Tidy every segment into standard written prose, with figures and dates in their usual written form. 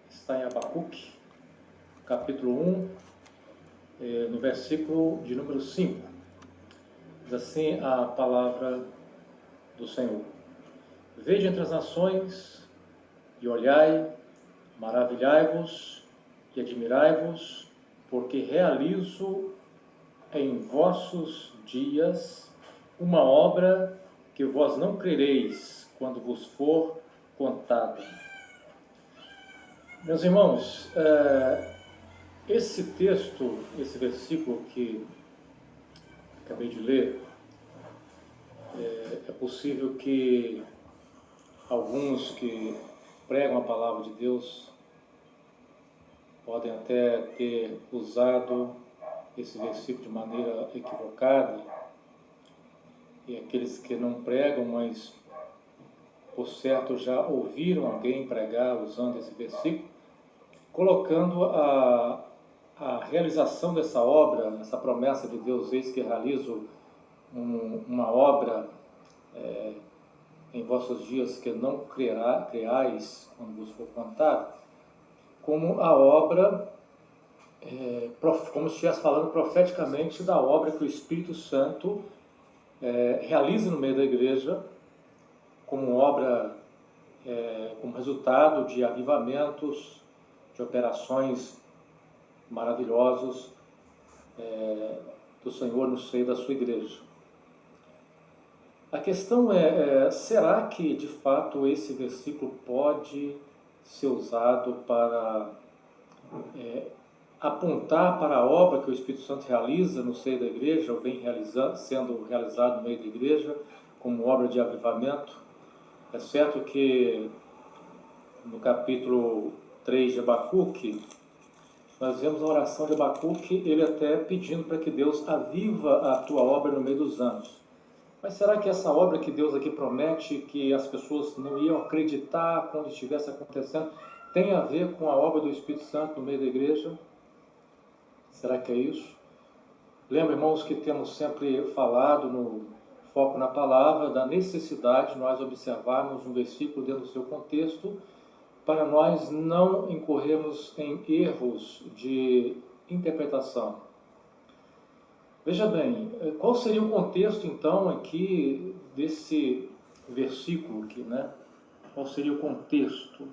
está em Abacuque, capítulo 1, no versículo de número 5. Diz assim a palavra do Senhor: Vede entre as nações e olhai, maravilhai-vos e admirai-vos, porque realizo em vossos dias uma obra que vós não crereis quando vos for contada. Meus irmãos, esse texto, esse versículo que acabei de ler, é possível que alguns que pregam a palavra de Deus podem até ter usado esse versículo de maneira equivocada, e aqueles que não pregam, mas por certo já ouviram alguém pregar usando esse versículo, colocando a realização dessa obra, essa promessa de Deus: eis que realizo uma obra em vossos dias que não creais quando vos for contado, como a obra, como se estivesse falando profeticamente da obra que o Espírito Santo realiza no meio da igreja, como obra, como resultado de avivamentos, de operações maravilhosos do Senhor no seio da sua igreja. A questão será que de fato esse versículo pode ser usado para apontar para a obra que o Espírito Santo realiza no seio da igreja, ou vem sendo realizado no meio da igreja, como obra de avivamento? É certo que no capítulo 3 de Abacuque, nós vemos a oração de Abacuque, ele até pedindo para que Deus aviva a tua obra no meio dos anos. Mas será que essa obra que Deus aqui promete, que as pessoas não iam acreditar quando estivesse acontecendo, tem a ver com a obra do Espírito Santo no meio da igreja? Será que é isso? Lembra, irmãos, que temos sempre falado no foco na palavra da necessidade de nós observarmos um versículo dentro do seu contexto, para nós não incorrermos em erros de interpretação. Veja bem, qual seria o contexto então aqui desse versículo aqui, né? Qual seria o contexto?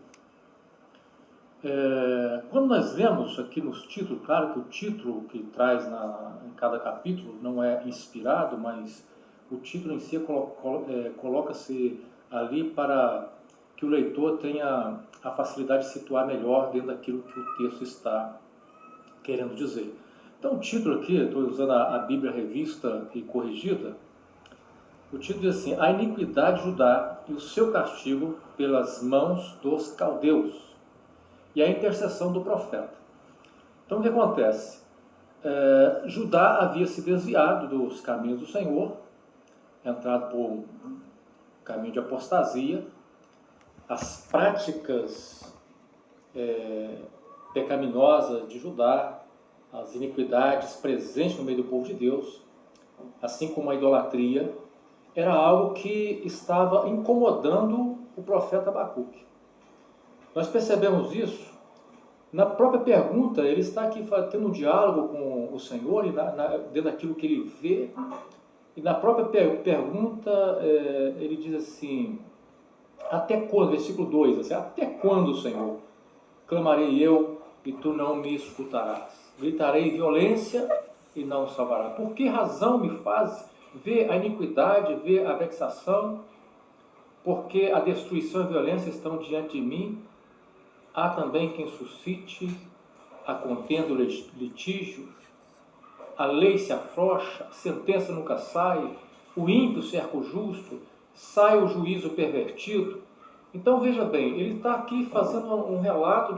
Quando nós lemos aqui nos títulos, claro que o título que traz em cada capítulo não é inspirado, mas o título em si coloca-se ali para que o leitor tenha a facilidade de situar melhor dentro daquilo que o texto está querendo dizer. Então o título aqui, estou usando a Bíblia Revista e Corrigida, o título diz assim: A iniquidade de Judá e o seu castigo pelas mãos dos caldeus, e a intercessão do profeta. Então o que acontece? Judá havia se desviado dos caminhos do Senhor, entrado por um caminho de apostasia. As práticas pecaminosas de Judá, as iniquidades presentes no meio do povo de Deus, assim como a idolatria, era algo que estava incomodando o profeta Abacuque. Nós percebemos isso na própria pergunta. Ele está aqui tendo um diálogo com o Senhor e dentro daquilo que ele vê, e na própria pergunta ele diz assim: até quando? Versículo 2, assim: até quando, Senhor, clamarei eu e tu não me escutarás? Gritarei violência e não salvará. Por que razão me faz ver a iniquidade, ver a vexação? Porque a destruição e a violência estão diante de mim. Há também quem suscite a contenda, o litígio. A lei se afrouxa, a sentença nunca sai, o ímpio cerca o justo, sai o juízo pervertido. Então veja bem, ele está aqui fazendo um relato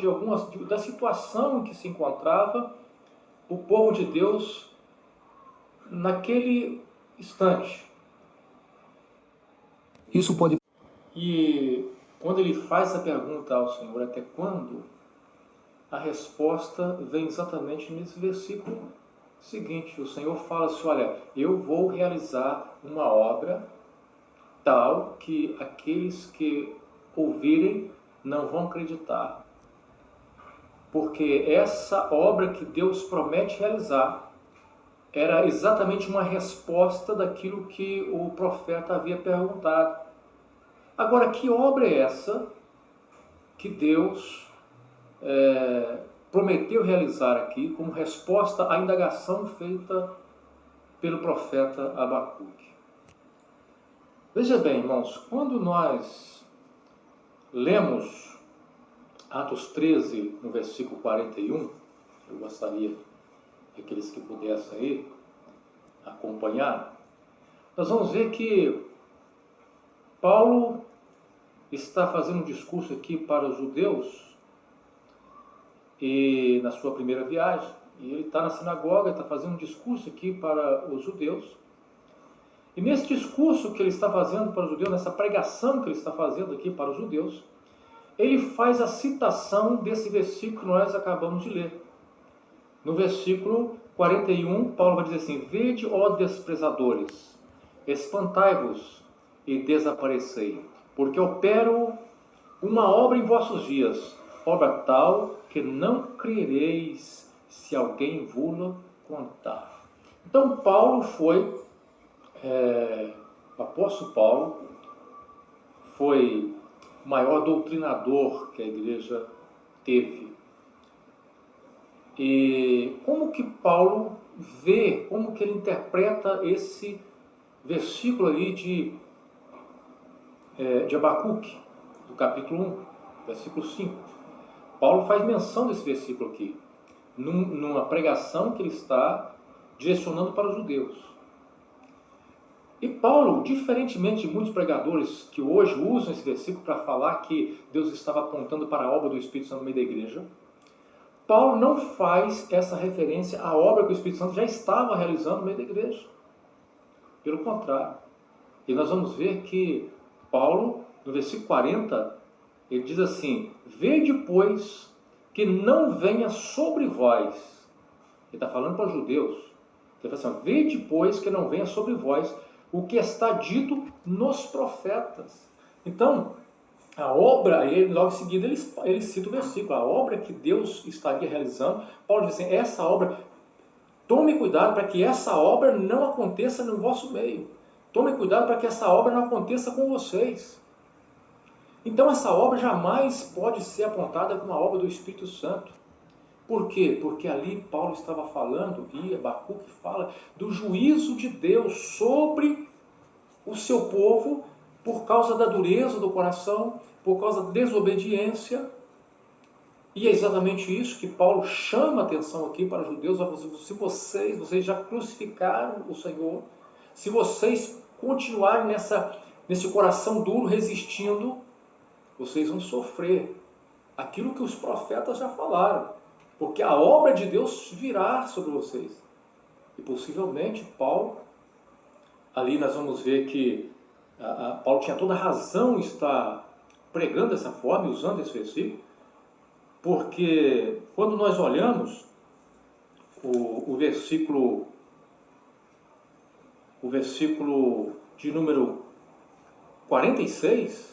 da situação em que se encontrava o povo de Deus naquele instante. E quando ele faz a pergunta ao Senhor, até quando? A resposta vem exatamente nesse versículo seguinte. O Senhor fala assim: olha, eu vou realizar uma obra tal que aqueles que ouvirem não vão acreditar. Porque essa obra que Deus promete realizar era exatamente uma resposta daquilo que o profeta havia perguntado. Agora, que obra é essa que Deus prometeu realizar aqui como resposta à indagação feita pelo profeta Abacuque? Veja bem, irmãos, quando nós lemos Atos 13, no versículo 41, eu gostaria que aqueles que pudessem aí acompanhar, nós vamos ver que Paulo está fazendo um discurso aqui para os judeus e na sua primeira viagem, e ele está na sinagoga, está fazendo um discurso aqui para os judeus. E nesse discurso que ele está fazendo para os judeus, nessa pregação que ele está fazendo aqui para os judeus, ele faz a citação desse versículo que nós acabamos de ler. No versículo 41, Paulo vai dizer assim: vede, ó desprezadores, espantai-vos e desaparecei, porque opero uma obra em vossos dias, obra tal que não crereis se alguém vos contar. Então Paulo foi, o apóstolo Paulo foi o maior doutrinador que a igreja teve. E como que Paulo vê, como que ele interpreta esse versículo ali de Abacuque, do capítulo 1, versículo 5. Paulo faz menção desse versículo aqui, numa pregação que ele está direcionando para os judeus. E Paulo, diferentemente de muitos pregadores que hoje usam esse versículo para falar que Deus estava apontando para a obra do Espírito Santo no meio da igreja, Paulo não faz essa referência à obra que o Espírito Santo já estava realizando no meio da igreja. Pelo contrário. E nós vamos ver que Paulo, no versículo 40, ele diz assim: vede, pois, que não venha sobre vós. Ele está falando para os judeus. Ele fala assim: vede, pois, que não venha sobre vós o que está dito nos profetas. Então, a obra, aí logo em seguida ele cita o versículo, a obra que Deus estaria realizando. Paulo diz assim: essa obra, tome cuidado para que essa obra não aconteça no vosso meio. Tome cuidado para que essa obra não aconteça com vocês. Então essa obra jamais pode ser apontada como uma obra do Espírito Santo. Por quê? Porque ali Paulo estava falando, e Abacuque fala, do juízo de Deus sobre o seu povo por causa da dureza do coração, por causa da desobediência. E é exatamente isso que Paulo chama a atenção aqui para os judeus. Se vocês já crucificaram o Senhor, se vocês continuarem nesse coração duro, resistindo, vocês vão sofrer aquilo que os profetas já falaram, porque a obra de Deus virá sobre vocês. E possivelmente Paulo, ali nós vamos ver que Paulo tinha toda a razão em estar pregando dessa forma, usando esse versículo, porque quando nós olhamos o versículo de número 46,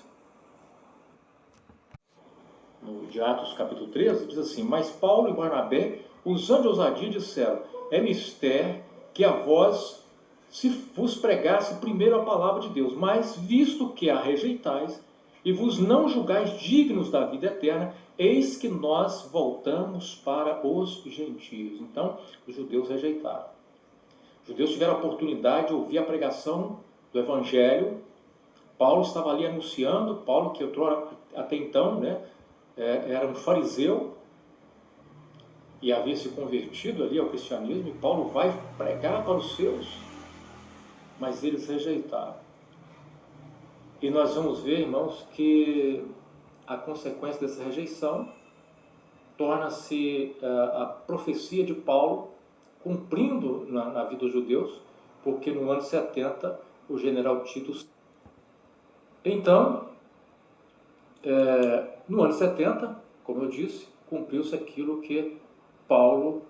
de Atos capítulo 13, diz assim: mas Paulo e Barnabé, usando de ousadia, disseram: é mister que a vós se vos pregasse primeiro a palavra de Deus, mas visto que a rejeitais e vos não julgais dignos da vida eterna, eis que nós voltamos para os gentios. Então, os judeus rejeitaram. Os judeus tiveram a oportunidade de ouvir a pregação do Evangelho. Paulo estava ali anunciando, Paulo que até então, era um fariseu e havia se convertido ali ao cristianismo, e Paulo vai pregar para os seus, mas eles rejeitaram. E nós vamos ver, irmãos, que a consequência dessa rejeição torna-se a profecia de Paulo cumprindo na vida dos judeus, porque no ano 70 o general Tito... Então, no ano 70, como eu disse, cumpriu-se aquilo que Paulo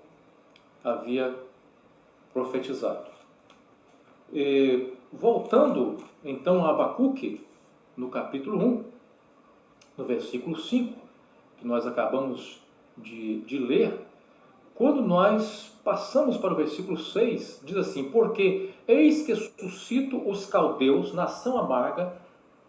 havia profetizado. Voltando então a Abacuque, no capítulo 1, no versículo 5, que nós acabamos de ler, quando nós passamos para o versículo 6, diz assim: porque eis que suscito os caldeus, nação amarga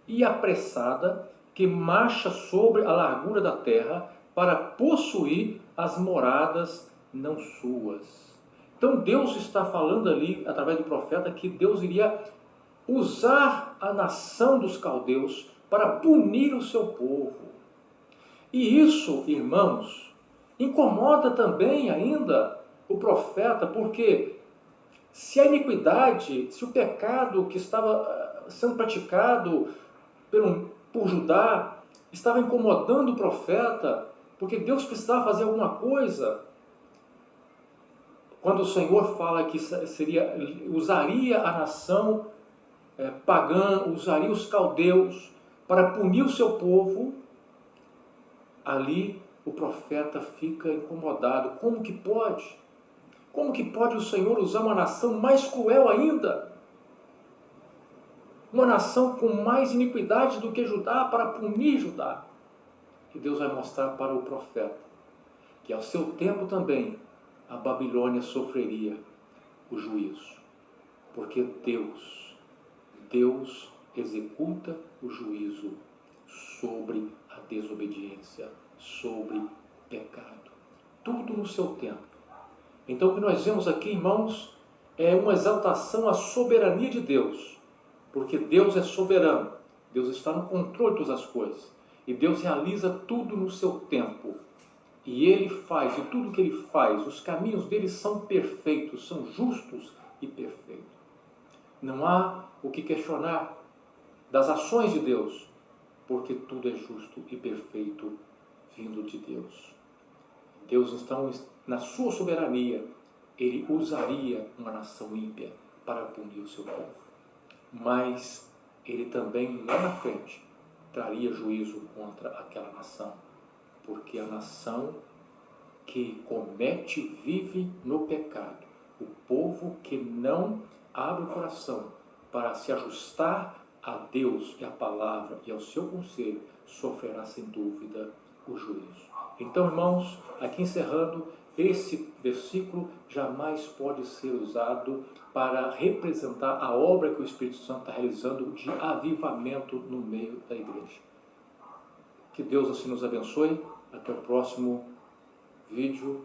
e apressada, que marcha sobre a largura da terra, para possuir as moradas não suas. Então Deus está falando ali, através do profeta, que Deus iria usar a nação dos caldeus para punir o seu povo. E isso, irmãos, incomoda também ainda o profeta, porque se a iniquidade, se o pecado que estava sendo praticado por Judá estava incomodando o profeta, porque Deus precisava fazer alguma coisa, quando o Senhor fala que usaria a nação pagã, usaria os caldeus para punir o seu povo, ali o profeta fica incomodado. Como que pode? Como que pode o Senhor usar uma nação mais cruel ainda? Uma nação com mais iniquidade do que Judá para punir Judá? E Deus vai mostrar para o profeta que ao seu tempo também a Babilônia sofreria o juízo. Porque Deus executa o juízo sobre a desobediência, sobre o pecado. Tudo no seu tempo. Então o que nós vemos aqui, irmãos, é uma exaltação à soberania de Deus. Porque Deus é soberano. Deus está no controle de todas as coisas. E Deus realiza tudo no seu tempo. E Ele faz, e tudo que Ele faz, os caminhos dele são perfeitos, são justos e perfeitos. Não há o que questionar das ações de Deus, porque tudo é justo e perfeito vindo de Deus. Deus, então, na sua soberania, Ele usaria uma nação ímpia para punir o seu povo. Mas Ele também, lá na frente, traria juízo contra aquela nação, porque a nação que comete e vive no pecado, o povo que não abre o coração para se ajustar a Deus e a palavra e ao seu conselho, sofrerá sem dúvida o juízo. Então, irmãos, aqui encerrando, esse versículo jamais pode ser usado para representar a obra que o Espírito Santo está realizando de avivamento no meio da igreja. Que Deus assim nos abençoe. Até o próximo vídeo.